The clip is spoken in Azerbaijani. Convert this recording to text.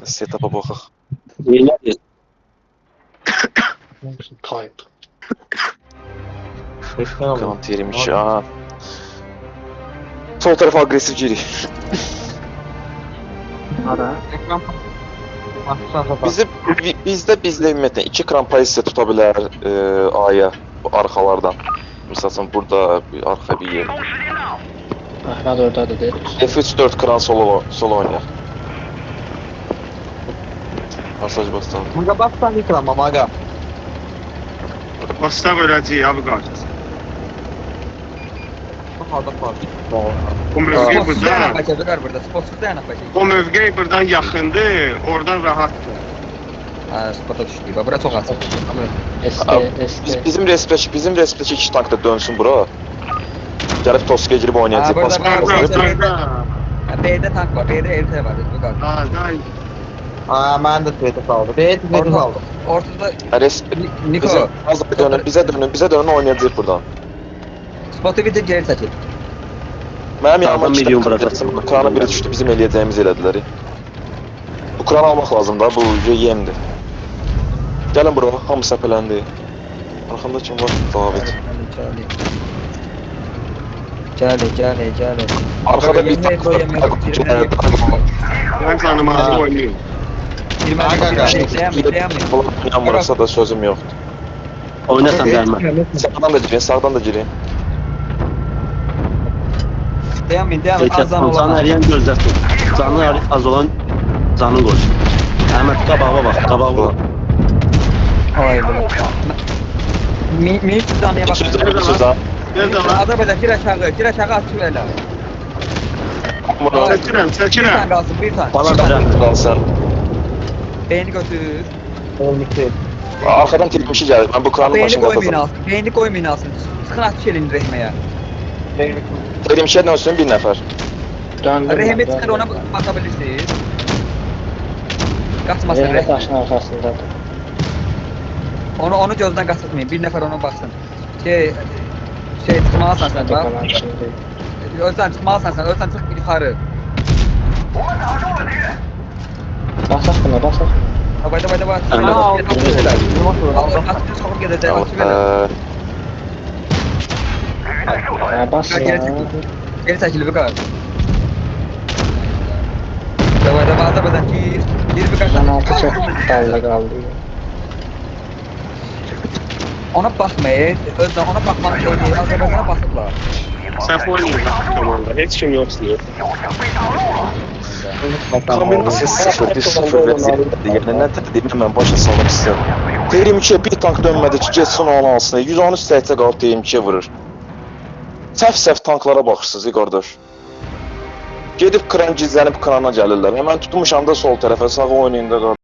setup'a baxaq. Neylədir? Type. Command 22. Aha. Sol tarafa agresiv girik. Hara? Ekran Baksanıza bak. Bizdə ümumiyyətlə 2 kran pozisiya tuta bilər A'ya bu arxalardan. Məsələn burada bir arxa bir yer. Əhməd oradadır deyir. F3 4 kran solo oynayaq. Pasaj bastan. Maga baksan ekran maga. Postav öləcək abi qaç. Orada var. O mövqe Spotsuz dayanaq buradan, bakacaqlar burada. Spotsuz dayanaq bakacaq. o mövqe buradan yaxındır, oradan rahatdır. Ha, spota düşdük. Bura çox açıq. SK. Bizim respeki 2 tank da dönsün bura. Gəlib Toskiyə girib oynayacaq. Ha, burada Pas. var. B'de tank var. B'de LT var. Bu kadar. Ha, day. Aa, ben de tweet'e saldı. Tweet'e saldı. Ortada Niko. Bizə dönün oynayacaq buradan. Spot'u bir de geri çəkil. Mənim yanıma Sağdan milyon buraxacaq. Bu krana biri düşdü, bizim eləyəcəyimiz elədilər. Bu kranı almaq lazım da, bu yemdir. Gəlin bura, hamı səpələndi. Arxamda kim var? David. Gəl. Arxada bir Yemək qoy, yemək qoy. Ben tanımazı oynayayım. Yanmırsa da sözüm yoxdur. Oynasan gəlmə. Sağdan da girin. Dayanmayın. Canı Azan əriyən gözləsin. Canı az olan canı qoy. Əhməd qabağa bax, qabağa bax. Ay bu. Miyip canıya bak. Nerede lan? Adabada gir aşağı atıyor elə. Çəkirəm, Bir çəkirəm. tane kalsın, bir tane. Bala verəm. Qalsan. Beyni götür. Arxadan telmişi gəlir. Mən bu kranın Beyni başını koymayın qatacam. alsın. Beyni koymayın alsın. Sıkın atış elini rehmeye. Telmişə dönsün bir nəfər. Döndüm. Rehme çıkar ona bakabilirsiniz. Kaçmasın Rehme rehme. taşın arkasındadır. Onu gözden kaçırtmayın. Bir nefer ona baksın. Şey çıkmalısın sen bak. Özden çıkmalısın sen. Özden çık yukarı. Basaq buna, basaq. Davay. Aynen. Atış çok gidecek. Bas ya. Geri çekil bir kadar. Davay gir. Gir bir kadar. Can altı çok dallı kaldı. Ona bakmayın. Özden ona bakmanın şey değil. Azerbaycan'a basıplar. Səhv oynayın komanda. Heç kim yoxdur. Kombinasiya 0-1-0 vəziyyətdir. Yəni nə tədbirlə mən başa salmaq istəyirəm. TR2-yə bir tank dönmədi ki, getsin onu alsın. 113 səhətə qalıb TR2-yə vurur. Səhv tanklara baxırsınız, qardaş. Gedib kran gizlənib krana gəlirlər. Mən tutmuşam da sol tərəfə, sağ oynayın da qardaş.